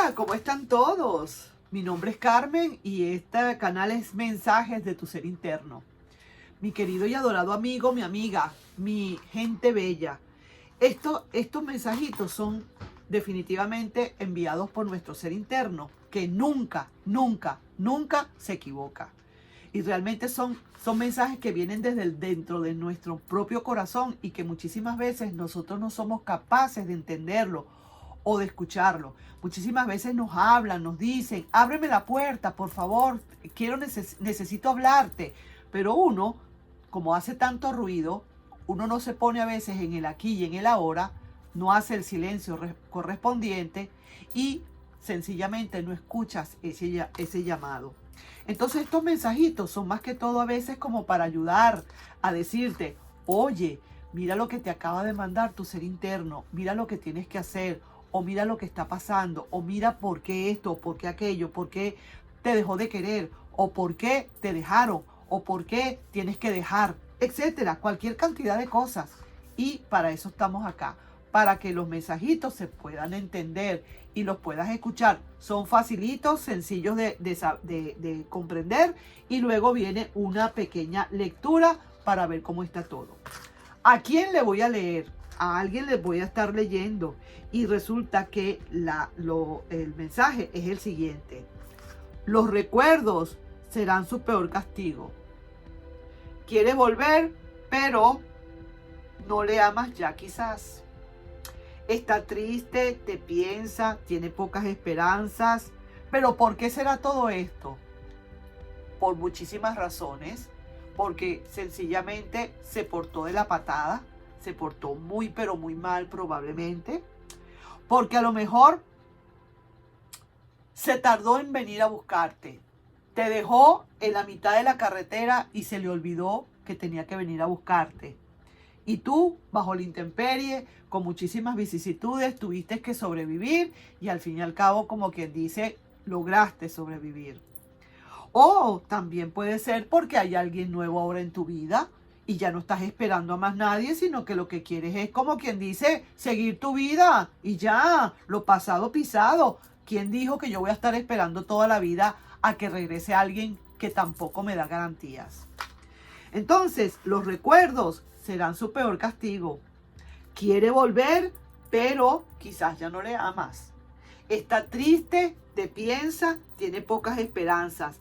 Hola, ¿cómo están todos? Mi nombre es Carmen y este canal es Mensajes de tu Ser Interno. Mi querido y adorado amigo, mi amiga, mi gente bella. Estos mensajitos son definitivamente enviados por nuestro ser interno, que nunca, nunca, nunca se equivoca. Y realmente son mensajes que vienen desde dentro de nuestro propio corazón y que muchísimas veces nosotros no somos capaces de entenderlo o de escucharlo. Muchísimas veces nos hablan, nos dicen, ábreme la puerta, por favor, necesito hablarte. Pero uno, como hace tanto ruido, uno no se pone a veces en el aquí y en el ahora, no hace el silencio correspondiente y sencillamente no escuchas ese llamado. Entonces estos mensajitos son más que todo a veces como para ayudar a decirte, oye, mira lo que te acaba de mandar tu ser interno, mira lo que tienes que hacer, o mira lo que está pasando, o mira por qué esto, por qué aquello, por qué te dejó de querer, o por qué te dejaron, o por qué tienes que dejar, etcétera, cualquier cantidad de cosas. Y para eso estamos acá, para que los mensajitos se puedan entender y los puedas escuchar. Son facilitos, sencillos de comprender, y luego viene una pequeña lectura para ver cómo está todo. ¿A quién le voy a leer? A alguien le voy a estar leyendo y resulta que el mensaje es el siguiente. Los recuerdos serán su peor castigo. Quiere volver, pero no le amas ya quizás. Está triste, te piensa, tiene pocas esperanzas. Pero ¿por qué será todo esto? Por muchísimas razones. Porque sencillamente se portó de la patada. Se portó muy pero muy mal probablemente. Porque a lo mejor se tardó en venir a buscarte. Te dejó en la mitad de la carretera y se le olvidó que tenía que venir a buscarte. Y tú, bajo la intemperie, con muchísimas vicisitudes, tuviste que sobrevivir y al fin y al cabo, como quien dice, lograste sobrevivir. O también puede ser porque hay alguien nuevo ahora en tu vida y ya no estás esperando a más nadie, sino que lo que quieres es, como quien dice, seguir tu vida y ya, lo pasado pisado. ¿Quién dijo que yo voy a estar esperando toda la vida a que regrese alguien que tampoco me da garantías? Entonces, los recuerdos serán su peor castigo. Quiere volver, pero quizás ya no le amas. Está triste, te piensa, tiene pocas esperanzas.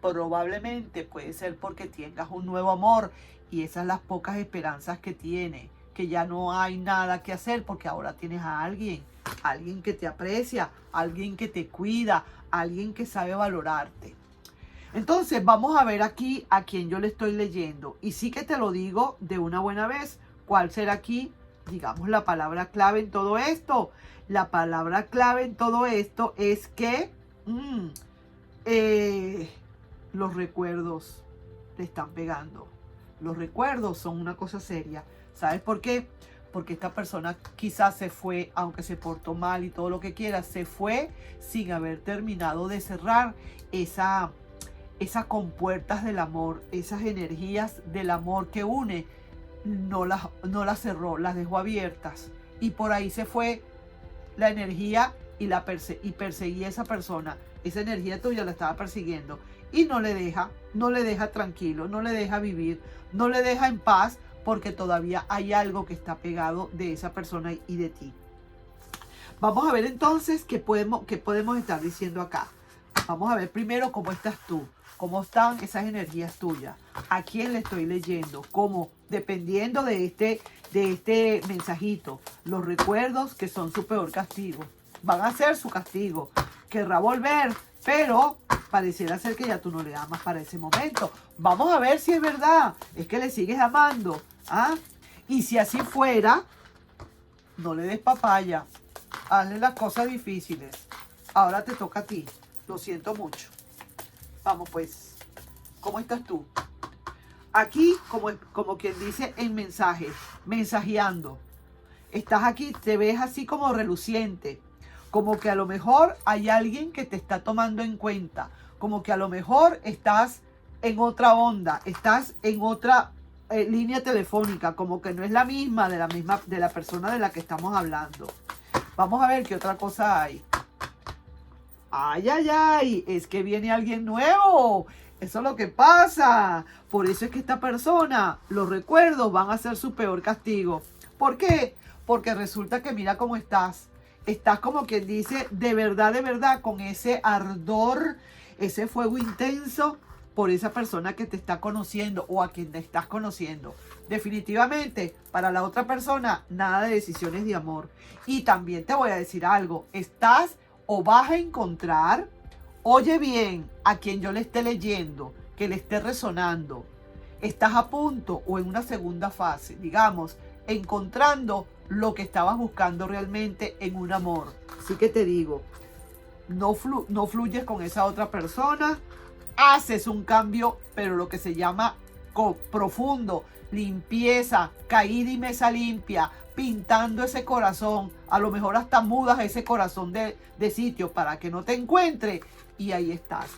Probablemente puede ser porque tengas un nuevo amor y esas son las pocas esperanzas que tiene, que ya no hay nada que hacer porque ahora tienes a alguien que te aprecia, alguien que te cuida, alguien que sabe valorarte. Entonces vamos a ver aquí a quién yo le estoy leyendo y sí que te lo digo de una buena vez. ¿Cuál será aquí, digamos, la palabra clave en todo esto? La palabra clave en todo esto es que los recuerdos te están pegando. Los recuerdos son una cosa seria. ¿Sabes por qué? Porque esta persona quizás se fue, aunque se portó mal y todo lo que quiera, se fue sin haber terminado de cerrar esas compuertas del amor, esas energías del amor que une, no las cerró, las dejó abiertas. Y por ahí se fue la energía y perseguía a esa persona. Esa energía tuya la estaba persiguiendo y no le deja tranquilo, no le deja vivir, no le deja en paz porque todavía hay algo que está pegado de esa persona y de ti. Vamos a ver entonces qué podemos estar diciendo acá. Vamos a ver primero cómo estás tú, cómo están esas energías tuyas, a quién le estoy leyendo, cómo, dependiendo de este mensajito, los recuerdos que son su peor castigo, van a ser su castigo. Querrá volver, pero pareciera ser que ya tú no le amas para ese momento. Vamos a ver si es verdad, es que le sigues amando, ¿ah? Y si así fuera, no le des papaya, hazle las cosas difíciles. Ahora te toca a ti, lo siento mucho. Vamos pues, ¿cómo estás tú? Aquí, como quien dice en mensaje, mensajeando. Estás aquí, te ves así como reluciente. Como que a lo mejor hay alguien que te está tomando en cuenta. Como que a lo mejor estás en otra onda. Estás en otra línea telefónica. Como que no es la misma de la persona de la que estamos hablando. Vamos a ver qué otra cosa hay. Ay, ay, ay, es que viene alguien nuevo. Eso es lo que pasa. Por eso es que esta persona, los recuerdos van a ser su peor castigo. ¿Por qué? Porque resulta que mira cómo estás. Estás como quien dice, de verdad, con ese ardor, ese fuego intenso por esa persona que te está conociendo o a quien te estás conociendo. Definitivamente, para la otra persona, nada de decisiones de amor. Y también te voy a decir algo. Estás o vas a encontrar, oye bien, a quien yo le esté leyendo, que le esté resonando. Estás a punto o en una segunda fase, digamos, encontrando lo que estabas buscando realmente en un amor. Así que te digo, no fluyes con esa otra persona, haces un cambio, pero lo que se llama profundo, limpieza, caída y mesa limpia, pintando ese corazón, a lo mejor hasta mudas ese corazón de sitio para que no te encuentre y ahí estás.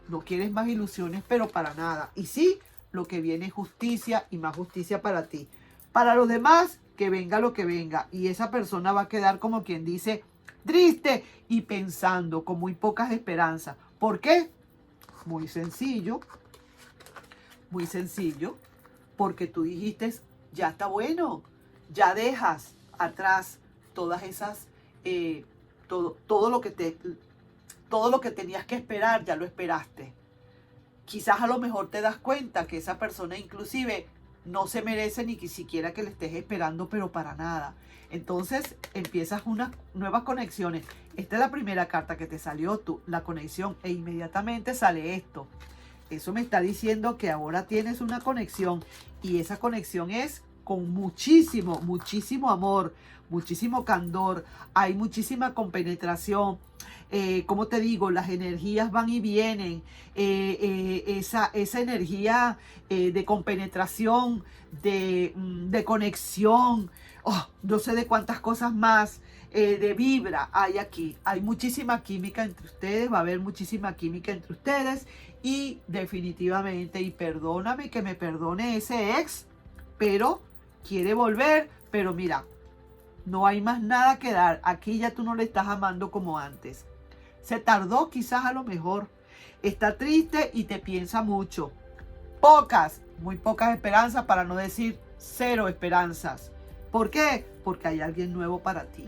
No quieres más ilusiones, pero para nada. Y sí, lo que viene es justicia y más justicia para ti. Para los demás, que venga lo que venga. Y esa persona va a quedar como quien dice, triste y pensando con muy pocas esperanzas. ¿Por qué? Muy sencillo, porque tú dijiste, ya está bueno, ya dejas atrás todas esas, todo lo que tenías que esperar, ya lo esperaste. Quizás a lo mejor te das cuenta que esa persona inclusive no se merece ni siquiera que le estés esperando, pero para nada. Entonces empiezas unas nuevas conexiones. Esta es la primera carta que te salió, la conexión, e inmediatamente sale esto. Eso me está diciendo que ahora tienes una conexión y esa conexión es con muchísimo amor, muchísimo candor, hay muchísima compenetración. Como te digo, las energías van y vienen, esa energía de compenetración, de conexión, no sé de cuántas cosas más, de vibra hay aquí. Hay muchísima química entre ustedes, va a haber muchísima química entre ustedes y definitivamente, y perdóname que me perdone ese ex, pero quiere volver, pero mira, no hay más nada que dar. Aquí ya tú no le estás amando como antes. Se tardó quizás a lo mejor. Está triste y te piensa mucho. Muy pocas esperanzas, para no decir cero esperanzas. ¿Por qué? Porque hay alguien nuevo para ti.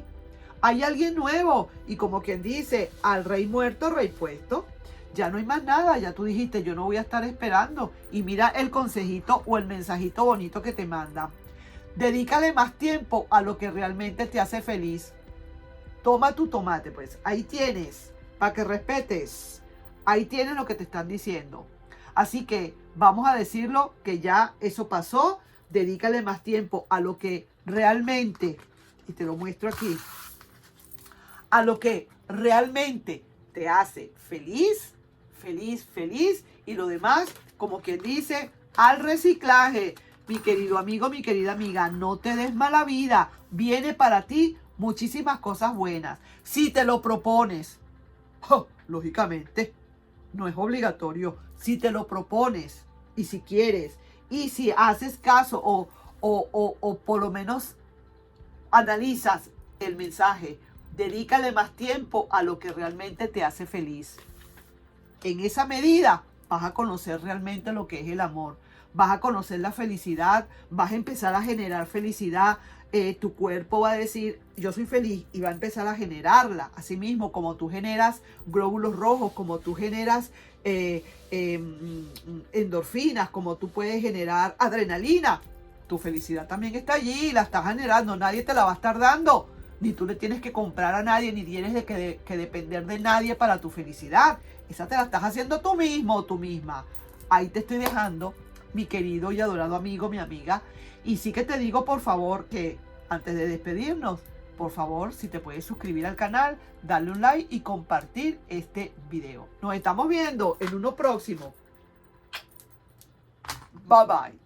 Hay alguien nuevo y como quien dice, al rey muerto, rey puesto. Ya no hay más nada, ya tú dijiste, yo no voy a estar esperando. Y mira el consejito o el mensajito bonito que te manda. Dedícale más tiempo a lo que realmente te hace feliz. Toma tu tomate, pues. Ahí tienes, para que respetes. Ahí tienes lo que te están diciendo. Así que vamos a decirlo que ya eso pasó. Dedícale más tiempo a lo que realmente, y te lo muestro aquí, a lo que realmente te hace feliz, y lo demás, como quien dice, al reciclaje. Mi querido amigo, mi querida amiga, no te des mala vida. Viene para ti muchísimas cosas buenas. Si te lo propones, lógicamente, no es obligatorio. Si te lo propones y si quieres, y si haces caso o por lo menos analizas el mensaje, dedícale más tiempo a lo que realmente te hace feliz. En esa medida vas a conocer realmente lo que es el amor. Vas a conocer la felicidad, vas a empezar a generar felicidad. Tu cuerpo va a decir, yo soy feliz, y va a empezar a generarla. Asimismo, como tú generas glóbulos rojos, como tú generas endorfinas, como tú puedes generar adrenalina, tu felicidad también está allí, la estás generando, nadie te la va a estar dando. Ni tú le tienes que comprar a nadie, ni tienes que depender de nadie para tu felicidad. Esa te la estás haciendo tú mismo o tú misma. Ahí te estoy dejando, mi querido y adorado amigo, mi amiga. Y sí que te digo, por favor, que antes de despedirnos, por favor, si te puedes suscribir al canal, darle un like y compartir este video. Nos estamos viendo en uno próximo. Bye bye.